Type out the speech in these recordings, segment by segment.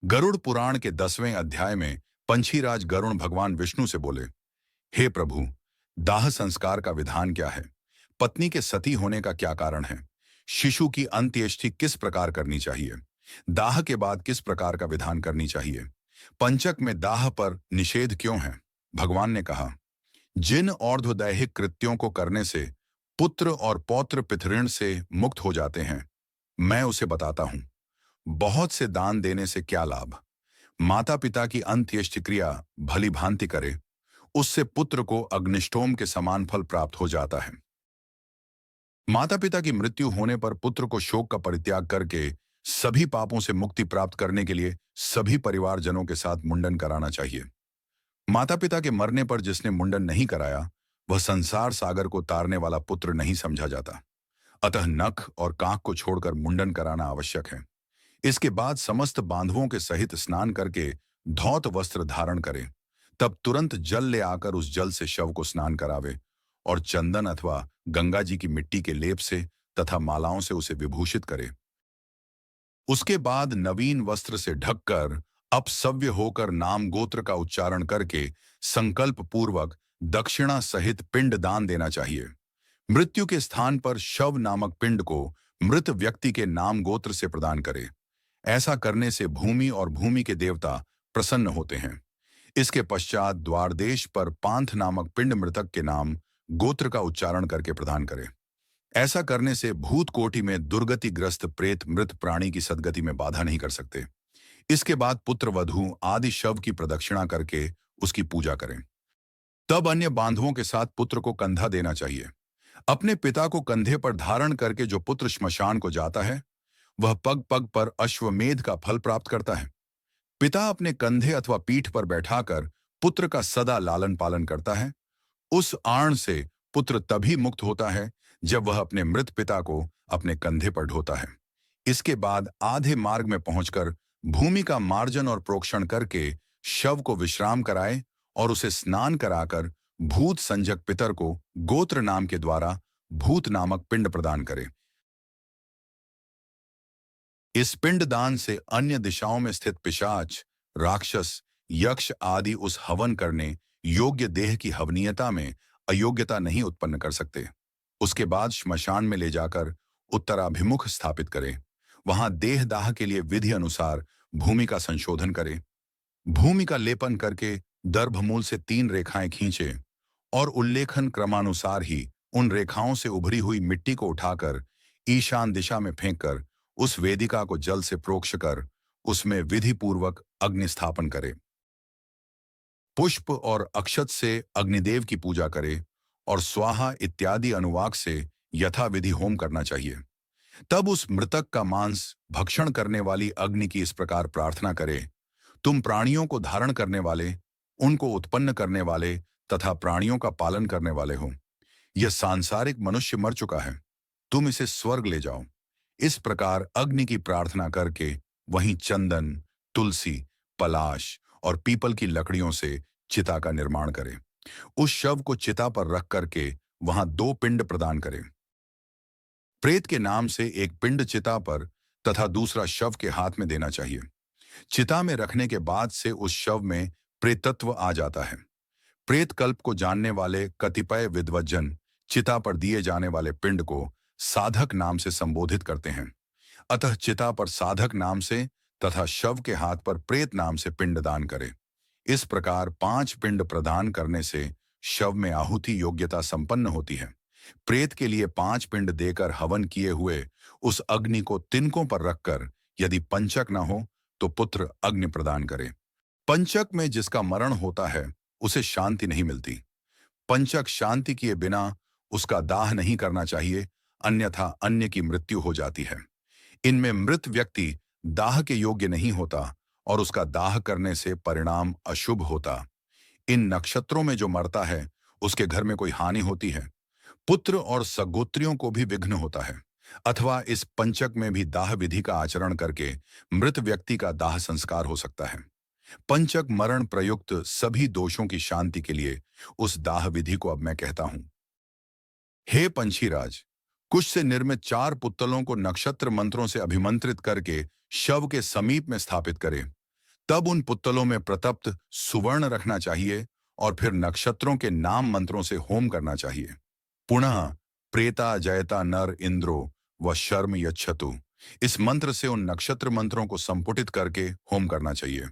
गरुड़ पुराण के 10वें अध्याय में पंछीराज गरुड़ भगवान विष्णु से बोले, हे प्रभु, दाह संस्कार का विधान क्या है? पत्नी के सती होने का क्या कारण है? शिशु की अंत्येष्टि किस प्रकार करनी चाहिए? दाह के बाद किस प्रकार का विधान करनी चाहिए? पंचक में दाह पर निषेध क्यों है? भगवान ने कहा, जिन और्ध्वदैहिक कृत्यों को करने से पुत्र और पौत्र पितृण से मुक्त हो जाते हैं, मैं उसे बताता हूं। बहुत से दान देने से क्या लाभ? माता पिता की अंत्येष्टि क्रिया भली भांति करे, उससे पुत्र को अग्निष्टोम के समान फल प्राप्त हो जाता है। माता पिता की मृत्यु होने पर पुत्र को शोक का परित्याग करके सभी पापों से मुक्ति प्राप्त करने के लिए सभी परिवारजनों के साथ मुंडन कराना चाहिए। माता पिता के मरने पर जिसने मुंडन नहीं कराया, वह संसार सागर को तारने वाला पुत्र नहीं समझा जाता। अतः नख और कांख को छोड़कर मुंडन कराना आवश्यक है। इसके बाद समस्त बांधवों के सहित स्नान करके धौत वस्त्र धारण करे। तब तुरंत जल ले आकर उस जल से शव को स्नान करावे और चंदन अथवा गंगा जी की मिट्टी के लेप से तथा मालाओं से उसे विभूषित करे। उसके बाद नवीन वस्त्र से ढककर अपसव्य होकर नाम गोत्र का उच्चारण करके संकल्प पूर्वक दक्षिणा सहित पिंड दान देना चाहिए। मृत्यु के स्थान पर शव नामक पिंड को मृत व्यक्ति के नाम गोत्र से प्रदान करे। ऐसा करने से भूमि और भूमि के देवता प्रसन्न होते हैं। इसके पश्चात द्वारदेश पर पांथ नामक पिंड मृतक के नाम गोत्र का उच्चारण करके प्रदान करे। ऐसा करने से भूत कोटि में दुर्गतिग्रस्त प्रेत मृत प्राणी की सद्गति में बाधा नहीं कर सकते। इसके बाद पुत्र वधू आदि शव की प्रदक्षिणा करके उसकी पूजा करें। तब अन्य बांधवों के साथ पुत्र को कंधा देना चाहिए। अपने पिता को कंधे पर धारण करके जो पुत्र श्मशान को जाता है, वह पग पग पर अश्वमेध का फल प्राप्त करता है। पिता अपने कंधे अथवा पीठ पर बैठाकर पुत्र का सदा लालन पालन करता है। उस आण से पुत्र तभी मुक्त होता है जब वह अपने मृत पिता को अपने कंधे पर ढोता है। इसके बाद आधे मार्ग में पहुंचकर भूमि का मार्जन और प्रोक्षण करके शव को विश्राम कराए और उसे स्नान कराकर भूत संजक पितर को गोत्र नाम के द्वारा भूत नामक पिंड प्रदान करे। इस पिंड दान से अन्य दिशाओं में स्थित पिशाच, राक्षस, यक्ष आदि उस हवन करने योग्य देह की हवनीयता में अयोग्यता नहीं उत्पन्न कर सकते। उसके बाद श्मशान में ले जाकर उत्तराभिमुख स्थापित करें। वहां देहदाह के लिए विधि अनुसार भूमि का संशोधन करें। भूमि का लेपन करके दर्भमूल से 3 रेखाएं खींचे और उल्लेखन क्रमानुसार ही उन रेखाओं से उभरी हुई मिट्टी को उठाकर ईशान दिशा में फेंककर उस वेदिका को जल से प्रोक्ष कर उसमें विधि पूर्वक अग्नि स्थापन करे। पुष्प और अक्षत से अग्निदेव की पूजा करे और स्वाहा इत्यादि अनुवाक से यथाविधि होम करना चाहिए। तब उस मृतक का मांस भक्षण करने वाली अग्नि की इस प्रकार प्रार्थना करे, तुम प्राणियों को धारण करने वाले, उनको उत्पन्न करने वाले तथा प्राणियों का पालन करने वाले हो। यह सांसारिक मनुष्य मर चुका है, तुम इसे स्वर्ग ले जाओ। इस प्रकार अग्नि की प्रार्थना करके वहीं चंदन, तुलसी, पलाश और पीपल की लकड़ियों से चिता का निर्माण करें। उस शव को चिता पर रख करके वहां 2 पिंड प्रदान करें। प्रेत के नाम से एक पिंड चिता पर तथा दूसरा शव के हाथ में देना चाहिए। चिता में रखने के बाद से उस शव में प्रेतत्व आ जाता है। प्रेत कल्प को जानने वाले कतिपय विद्वज्जन चिता पर दिए जाने वाले पिंड को साधक नाम से संबोधित करते हैं। अतः चिता पर साधक नाम से तथा शव के हाथ पर प्रेत नाम से पिंड दान करें। इस प्रकार 5 पिंड प्रदान करने से शव में आहुति योग्यता संपन्न होती है। प्रेत के लिए 5 पिंड देकर हवन किए हुए उस अग्नि को तिनकों पर रखकर यदि पंचक न हो तो पुत्र अग्नि प्रदान करे। पंचक में जिसका मरण होता है उसे शांति नहीं मिलती। पंचक शांति किए बिना उसका दाह नहीं करना चाहिए, अन्यथा अन्य की मृत्यु हो जाती है। इनमें मृत व्यक्ति दाह के योग्य नहीं होता और उसका दाह करने से परिणाम अशुभ होता। इन नक्षत्रों में जो मरता है उसके घर में कोई हानि होती है। पुत्र और सगोत्रियों को भी विघ्न होता है। अथवा इस पंचक में भी दाह विधि का आचरण करके मृत व्यक्ति का दाह संस्कार हो सकता है। पंचक मरण प्रयुक्त सभी दोषों की शांति के लिए उस दाह विधि को अब मैं कहता हूं। हे पंछीराज, कुश से निर्मित 4 पुत्तलों को नक्षत्र मंत्रों से अभिमंत्रित करके शव के समीप में स्थापित करें। तब उन पुतलों में प्रतप्त सुवर्ण रखना चाहिए और फिर नक्षत्रों के नाम मंत्रों से होम करना चाहिए। पुनः प्रेता जयता नर इंद्रो व शर्म यच्छतु, इस मंत्र से उन नक्षत्र मंत्रों को संपुटित करके होम करना चाहिए।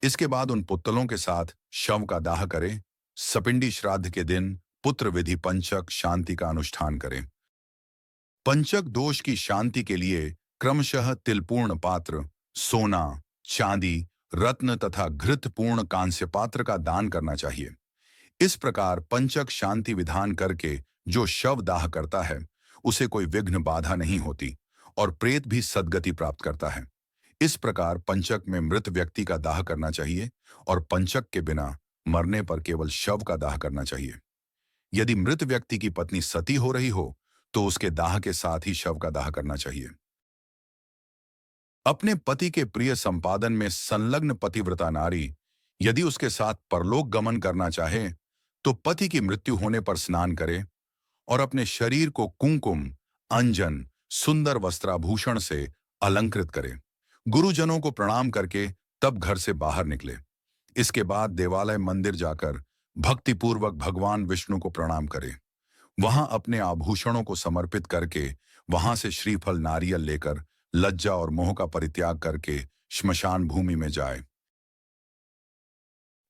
इसके बाद उन पुतलों के साथ शव का दाह करें। सपिंडी श्राद्ध के दिन पुत्र विधि पंचक शांति का अनुष्ठान करें। पंचक दोष की शांति के लिए क्रमशः तिलपूर्ण पात्र, सोना, चांदी, रत्न तथा घृतपूर्ण कांस्य पात्र का दान करना चाहिए। इस प्रकार पंचक शांति विधान करके जो शव दाह करता है उसे कोई विघ्न बाधा नहीं होती और प्रेत भी सद्गति प्राप्त करता है। इस प्रकार पंचक में मृत व्यक्ति का दाह करना चाहिए और पंचक के बिना मरने पर केवल शव का दाह करना चाहिए। यदि मृत व्यक्ति की पत्नी सती हो रही हो तो उसके दाह के साथ ही शव का दाह करना चाहिए। अपने पति के प्रिय संपादन में संलग्न पतिव्रता नारी यदि उसके साथ परलोक गमन करना चाहे तो पति की मृत्यु होने पर स्नान करे और अपने शरीर को कुंकुम, अंजन, सुंदर वस्त्राभूषण से अलंकृत करे। गुरुजनों को प्रणाम करके तब घर से बाहर निकले। इसके बाद देवालय मंदिर जाकर भक्तिपूर्वक भगवान विष्णु को प्रणाम करे। वहां अपने आभूषणों को समर्पित करके वहां से श्रीफल नारियल लेकर लज्जा और मोह का परित्याग करके श्मशान भूमि में जाए।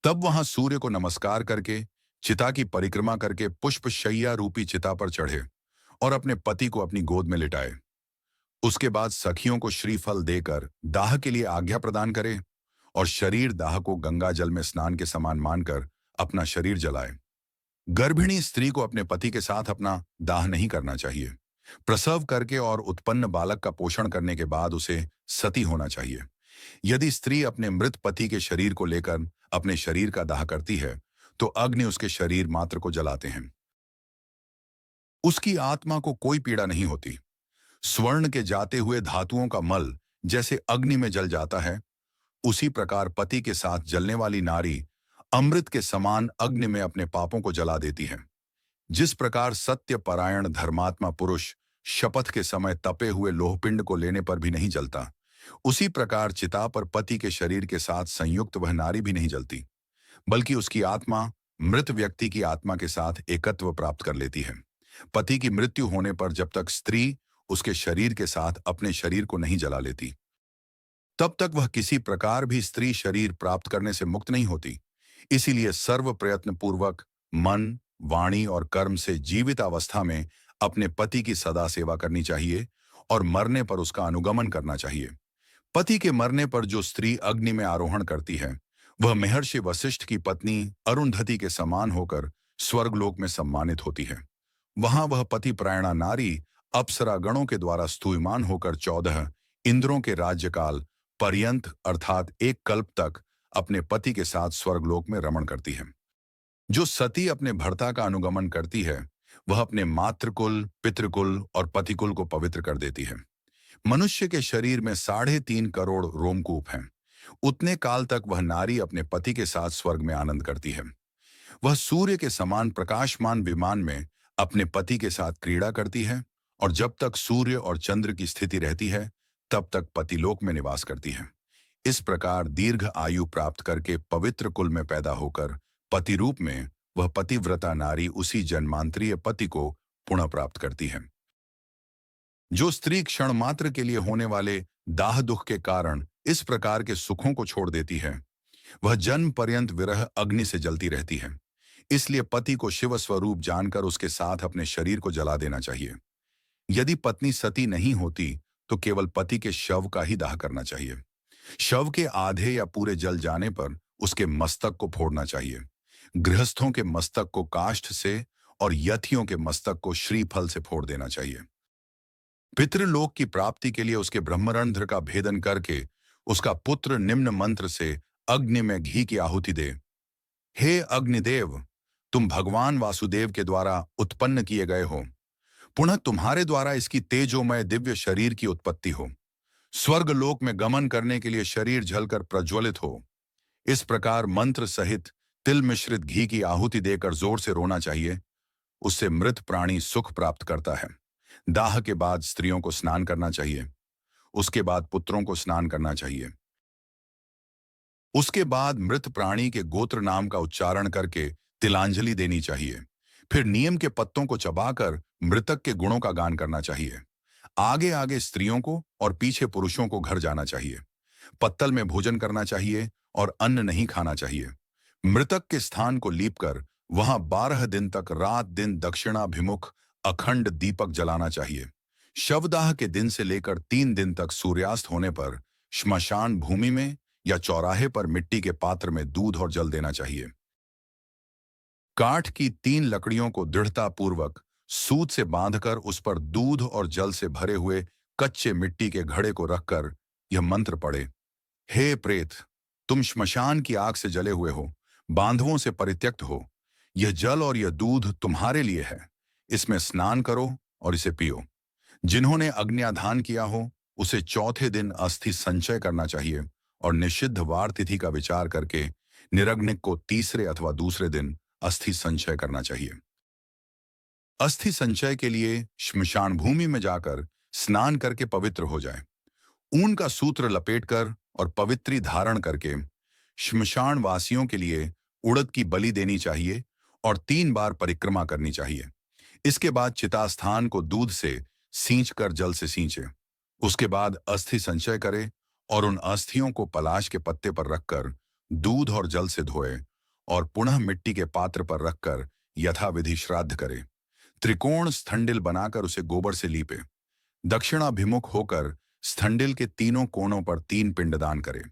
तब वहां सूर्य को नमस्कार करके चिता की परिक्रमा करके पुष्प शैया रूपी चिता पर चढ़े और अपने पति को अपनी गोद में लिटाए। उसके बाद सखियों को श्रीफल देकर दाह के लिए आज्ञा प्रदान करे और शरीर दाह को गंगा जल में स्नान के समान मानकर अपना शरीर जलाए। गर्भिणी स्त्री को अपने पति के साथ अपना दाह नहीं करना चाहिए। प्रसव करके और उत्पन्न बालक का पोषण करने के बाद उसे सती होना चाहिए। यदि स्त्री अपने मृत पति के शरीर को लेकर अपने शरीर का दाह करती है तो अग्नि उसके शरीर मात्र को जलाते हैं। उसकी आत्मा को कोई पीड़ा नहीं होती। स्वर्ण के जाते हुए धातुओं का मल जैसे अग्नि में जल जाता है, उसी प्रकार पति के साथ जलने वाली नारी अमृत के समान अग्नि में अपने पापों को जला देती है। जिस प्रकार सत्य परायण धर्मात्मा पुरुष शपथ के समय तपे हुए लोहपिंड को लेने पर भी नहीं जलता, उसी प्रकार चिता पर पति के शरीर के साथ संयुक्त वह नारी भी नहीं जलती, बल्कि उसकी आत्मा मृत व्यक्ति की आत्मा के साथ एकत्व प्राप्त कर लेती है। पति की मृत्यु होने पर जब तक स्त्री उसके शरीर के साथ अपने शरीर को नहीं जला लेती, तब तक वह किसी प्रकार भी स्त्री शरीर प्राप्त करने से मुक्त नहीं होती। इसीलिए सर्व प्रयत्न पूर्वक मन, वाणी और कर्म से जीवित अवस्था में अपने पति की सदा सेवा करनी चाहिए और मरने पर उसका अनुगमन करना चाहिए। पति के मरने पर जो स्त्री अग्नि में आरोहण करती है वह महर्षि वशिष्ठ की पत्नी अरुंधति के समान होकर स्वर्गलोक में सम्मानित होती है। वहां वह पतिपरायणा नारी अप्सरा गणों के द्वारा स्तूयमान होकर 14 इंद्रों के राज्यकाल पर्यंत अर्थात एक कल्प तक अपने पति के साथ स्वर्गलोक में रमण करती है। जो सती अपने भर्ता का अनुगमन करती है वह अपने मातृकुल, पितृकुल और पतिकुल को पवित्र कर देती है। मनुष्य के शरीर में 3.5 करोड़ रोमकूप हैं। उतने काल तक वह नारी अपने पति के साथ स्वर्ग में आनंद करती है। वह सूर्य के समान प्रकाशमान विमान में अपने पति के साथ क्रीड़ा करती है और जब तक सूर्य और चंद्र की स्थिति रहती है तब तक पतिलोक में निवास करती है। इस प्रकार दीर्घ आयु प्राप्त करके पवित्र कुल में पैदा होकर पति रूप में वह पतिव्रता नारी उसी जन्मांतरीय पति को पुनः प्राप्त करती है। जो स्त्री क्षण मात्र के लिए होने वाले दाह दुख के कारण इस प्रकार के सुखों को छोड़ देती है वह जन्म पर्यंत विरह अग्नि से जलती रहती है। इसलिए पति को शिव स्वरूप जानकर उसके साथ अपने शरीर को जला देना चाहिए। यदि पत्नी सती नहीं होती तो केवल पति के शव का ही दाह करना चाहिए। शव के आधे या पूरे जल जाने पर उसके मस्तक को फोड़ना चाहिए। गृहस्थों के मस्तक को काष्ठ से और यतियों के मस्तक को श्रीफल से फोड़ देना चाहिए। पितृलोक की प्राप्ति के लिए उसके ब्रह्मरंध्र का भेदन करके उसका पुत्र निम्न मंत्र से अग्नि में घी की आहुति दे। हे अग्निदेव, तुम भगवान वासुदेव के द्वारा उत्पन्न किए गए हो। पुनः तुम्हारे द्वारा इसकी तेजोमय दिव्य शरीर की उत्पत्ति हो। स्वर्गलोक में गमन करने के लिए शरीर जलकर प्रज्वलित हो। इस प्रकार मंत्र सहित तिल मिश्रित घी की आहुति देकर जोर से रोना चाहिए। उससे मृत प्राणी सुख प्राप्त करता है। दाह के बाद स्त्रियों को स्नान करना चाहिए। उसके बाद पुत्रों को स्नान करना चाहिए। उसके बाद मृत प्राणी के गोत्र नाम का उच्चारण करके तिलांजलि देनी चाहिए। फिर नीम के पत्तों को चबाकर मृतक के गुणों का गान करना चाहिए। आगे आगे स्त्रियों को और पीछे पुरुषों को घर जाना चाहिए। पत्तल में भोजन करना चाहिए और अन्न नहीं खाना चाहिए। मृतक के स्थान को लीपकर वहां 12 दिन तक रात दिन दक्षिणाभिमुख अखंड दीपक जलाना चाहिए। शवदाह के दिन से लेकर 3 दिन तक सूर्यास्त होने पर श्मशान भूमि में या चौराहे पर मिट्टी के पात्र में दूध और जल देना चाहिए। काठ की 3 लकड़ियों को दृढ़तापूर्वक सूत से बांधकर उस पर दूध और जल से भरे हुए कच्चे मिट्टी के घड़े को रखकर यह मंत्र पढ़े। हे प्रेत, तुम श्मशान की आग से जले हुए हो, बांधवों से परित्यक्त हो। यह जल और यह दूध तुम्हारे लिए है। इसमें स्नान करो और इसे पियो। जिन्होंने अग्न्याधान किया हो उसे चौथे दिन अस्थि संचय करना चाहिए और निषिद्ध वार तिथि का विचार करके निरग्निक को तीसरे अथवा दूसरे दिन अस्थि संचय करना चाहिए। अस्थि संचय के लिए श्मशान भूमि में जाकर स्नान करके पवित्र हो जाए। ऊन का सूत्र लपेटकर और पवित्री धारण करके श्मशान वासियों के लिए उड़द की बलि देनी चाहिए और 3 बार परिक्रमा करनी चाहिए। इसके बाद चितास्थान को दूध से सींचकर जल से सींचे। उसके बाद अस्थि संचय करे और उन अस्थियों को पलाश के पत्ते पर रखकर दूध और जल से धोए और पुनः मिट्टी के पात्र पर रखकर यथाविधि श्राद्ध करे। त्रिकोण स्थंडिल बनाकर उसे गोबर से लीपे। दक्षिणाभिमुख होकर स्थंडिल के तीनों कोनों पर 3 पिंडदान करे।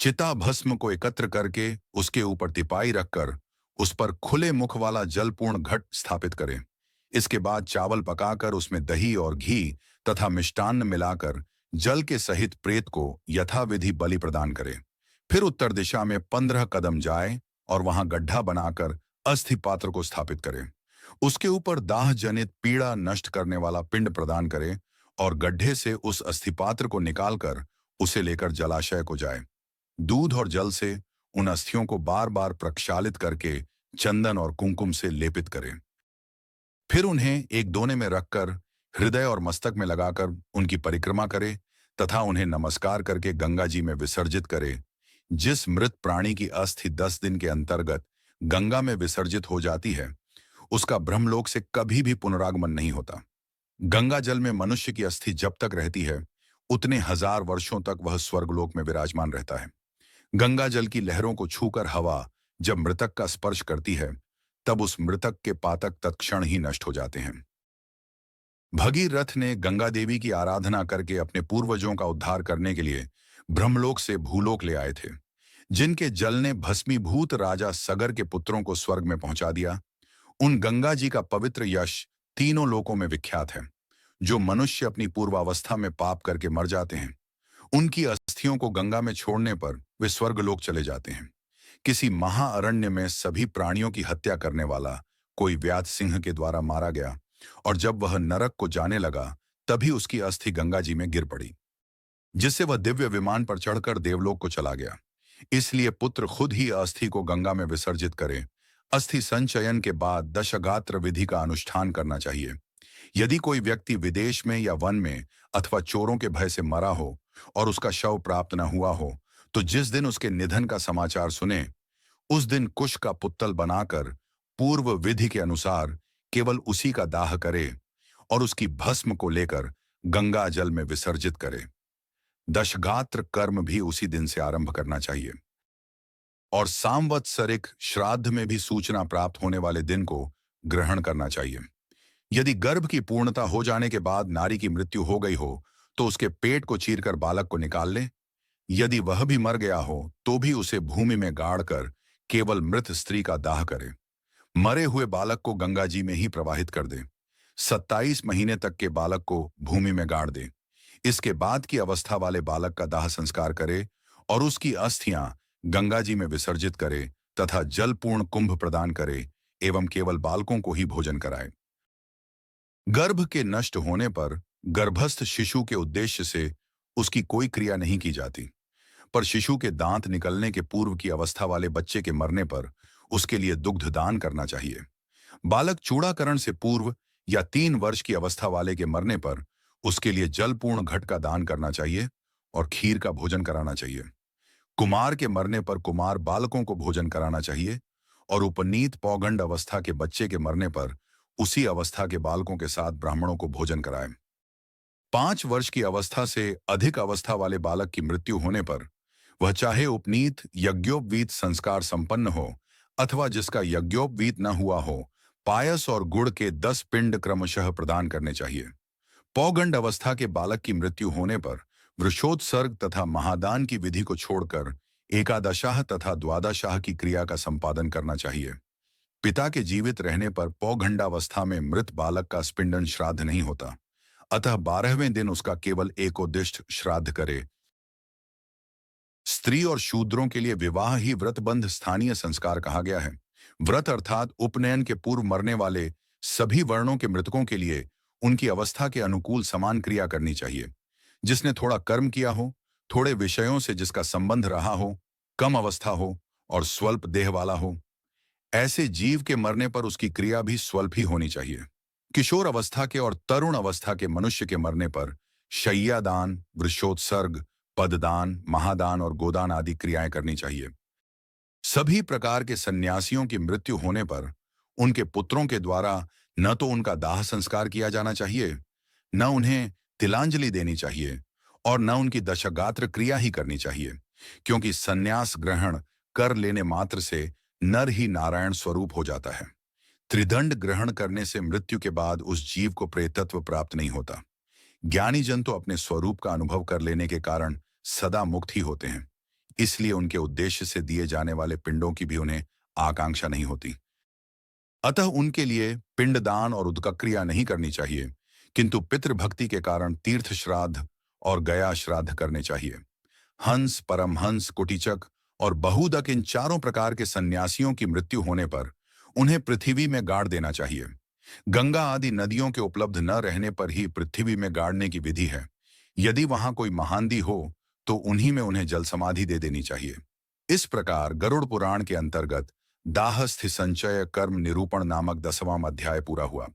चिता भस्म को एकत्र करके उसके ऊपर तिपाई रखकर उस पर खुले मुख वाला जलपूर्ण घट स्थापित करे। इसके बाद चावल पकाकर उसमें दही और घी तथा मिष्टान्न मिलाकर जल के सहित प्रेत को यथाविधि बलि प्रदान करे। फिर उत्तर दिशा में 15 कदम जाए और वहां गड्ढा बनाकर अस्थि पात्र को स्थापित करे। उसके ऊपर दाह जनित पीड़ा नष्ट करने वाला पिंड प्रदान करे और गड्ढे से उस अस्थिपात्र को निकालकर उसे लेकर जलाशय को जाए। दूध और जल से उन अस्थियों को बार बार प्रक्षालित करके चंदन और कुंकुम से लेपित करे। फिर उन्हें एक दोने में रखकर हृदय और मस्तक में लगाकर उनकी परिक्रमा करे तथा उन्हें नमस्कार करके गंगा जी में विसर्जित करे। जिस मृत प्राणी की अस्थि 10 दिन के अंतर्गत गंगा में विसर्जित हो जाती है उसका ब्रह्मलोक से कभी भी पुनरागमन नहीं होता। गंगा जल में मनुष्य की अस्थि जब तक रहती है उतने 1000 वर्षों तक वह स्वर्गलोक में विराजमान रहता है। गंगा जल की लहरों को छूकर हवा जब मृतक का स्पर्श करती है तब उस मृतक के पातक तत्क्षण ही नष्ट हो जाते हैं। भगीरथ ने गंगा देवी की आराधना करके अपने पूर्वजों का उद्धार करने के लिए ब्रह्मलोक से भूलोक ले आए थे। जिनके जल ने भस्मीभूत राजा सगर के पुत्रों को स्वर्ग में पहुंचा दिया। उन गंगा जी का पवित्र यश तीनों लोकों में विख्यात है। जो मनुष्य अपनी पूर्वावस्था में पाप करके मर जाते हैं उनकी अस्थियों को गंगा में छोड़ने पर वे स्वर्गलोक चले जाते हैं। किसी महाअरण्य में सभी प्राणियों की हत्या करने वाला कोई व्याध सिंह के द्वारा मारा गया और जब वह नरक को जाने लगा तभी उसकी अस्थि गंगा जी में गिर पड़ी, जिससे वह दिव्य विमान पर चढ़कर देवलोक को चला गया। इसलिए पुत्र खुद ही अस्थि को गंगा में विसर्जित करे। अस्थि संचयन के बाद दशगात्र विधि का अनुष्ठान करना चाहिए। यदि कोई व्यक्ति विदेश में या वन में अथवा चोरों के भय से मरा हो और उसका शव प्राप्त न हुआ हो तो जिस दिन उसके निधन का समाचार सुने उस दिन कुश का पुत्तल बनाकर पूर्व विधि के अनुसार केवल उसी का दाह करे और उसकी भस्म को लेकर गंगा जल में विसर्जित करे। दशगात्र कर्म भी उसी दिन से आरंभ करना चाहिए और सांवत्सरिक श्राद्ध में भी सूचना प्राप्त होने वाले दिन को ग्रहण करना चाहिए। यदि गर्भ की पूर्णता हो जाने के बाद नारी की मृत्यु हो गई हो तो उसके पेट को चीरकर बालक को निकाल ले। यदि वह भी मर गया हो तो भी उसे भूमि में गाड़कर केवल मृत स्त्री का दाह करे। मरे हुए बालक को गंगा जी में ही प्रवाहित कर दे। 27 महीने तक के बालक को भूमि में गाड़ दे। इसके बाद की अवस्था वाले बालक का दाह संस्कार करे और उसकी अस्थियां गंगा जी में विसर्जित करे तथा जलपूर्ण कुंभ प्रदान करे एवं केवल बालकों को ही भोजन कराए। गर्भ के नष्ट होने पर गर्भस्थ शिशु के उद्देश्य से उसकी कोई क्रिया नहीं की जाती, पर शिशु के दांत निकलने के पूर्व की अवस्था वाले बच्चे के मरने पर उसके लिए दुग्ध दान करना चाहिए। बालक चूड़ाकरण से पूर्व या 3 वर्ष की अवस्था वाले के मरने पर उसके लिए जलपूर्ण घट का दान करना चाहिए और खीर का भोजन कराना चाहिए। कुमार के मरने पर कुमार बालकों को भोजन कराना चाहिए और उपनीत पौगंड अवस्था के बच्चे के मरने पर उसी अवस्था के बालकों के साथ ब्राह्मणों को भोजन कराएं। 5 वर्ष की अवस्था से अधिक अवस्था वाले बालक की मृत्यु होने पर वह चाहे उपनीत यज्ञोपवीत संस्कार संपन्न हो अथवा जिसका यज्ञोपवीत न हुआ हो, पायस और गुड़ के 10 पिंड क्रमशः प्रदान करने चाहिए। पौगंड अवस्था के बालक की मृत्यु होने पर वृषोत्सर्ग तथा महादान की विधि को छोड़कर एकादशाह तथा द्वादशाह की क्रिया का संपादन करना चाहिए। पिता के जीवित रहने पर पौगंडावस्था में मृत बालक का स्पिंडन श्राद्ध नहीं होता, अतः 12वें दिन उसका केवल एकोदिष्ट श्राद्ध करे। स्त्री और शूद्रों के लिए विवाह ही व्रतबंध स्थानीय संस्कार कहा गया है। व्रत अर्थात उपनयन के पूर्व मरने वाले सभी वर्णों के मृतकों के लिए उनकी अवस्था के अनुकूल समान क्रिया करनी चाहिए। जिसने थोड़ा कर्म किया हो, थोड़े विषयों से जिसका संबंध रहा हो, कम अवस्था हो और स्वल्प देह वाला हो, ऐसे जीव के मरने पर उसकी क्रिया भी स्वल्प ही होनी चाहिए। किशोर अवस्था के और तरुण अवस्था के मनुष्य के मरने पर शय्यादान, वृषोत्सर्ग, पददान, महादान और गोदान आदि क्रियाएं करनी चाहिए। सभी प्रकार के सन्यासियों की मृत्यु होने पर उनके पुत्रों के द्वारा न तो उनका दाह संस्कार किया जाना चाहिए, न उन्हें तिलांजलि देनी चाहिए और न उनकी दशगात्र क्रिया ही करनी चाहिए, क्योंकि सन्यास ग्रहण कर लेने मात्र से नर ही नारायण स्वरूप हो जाता है। त्रिदंड ग्रहण करने से मृत्यु के बाद उस जीव को प्रेतत्व प्राप्त नहीं होता। ज्ञानी जन तो अपने स्वरूप का अनुभव कर लेने के कारण सदा मुक्त ही होते हैं, इसलिए उनके उद्देश्य से दिए जाने वाले पिंडों की भी उन्हें आकांक्षा नहीं होती। अतः उनके लिए पिंडदान और उदकक्रिया नहीं करनी चाहिए, किंतु पितृभक्ति के कारण तीर्थ श्राद्ध और गया श्राद्ध करने चाहिए। हंस, परमहंस, कुटीचक और बहुदक इन चारों प्रकार के सन्यासियों की मृत्यु होने पर उन्हें पृथ्वी में गाड़ देना चाहिए। गंगा आदि नदियों के उपलब्ध न रहने पर ही पृथ्वी में गाड़ने की विधि है। यदि वहां कोई महानदी हो तो उन्हीं में उन्हें जल समाधि दे देनी चाहिए। इस प्रकार गरुड़ पुराण के अंतर्गत दाह स्थिसंचय कर्म निरूपण नामक 10वां अध्याय पूरा हुआ।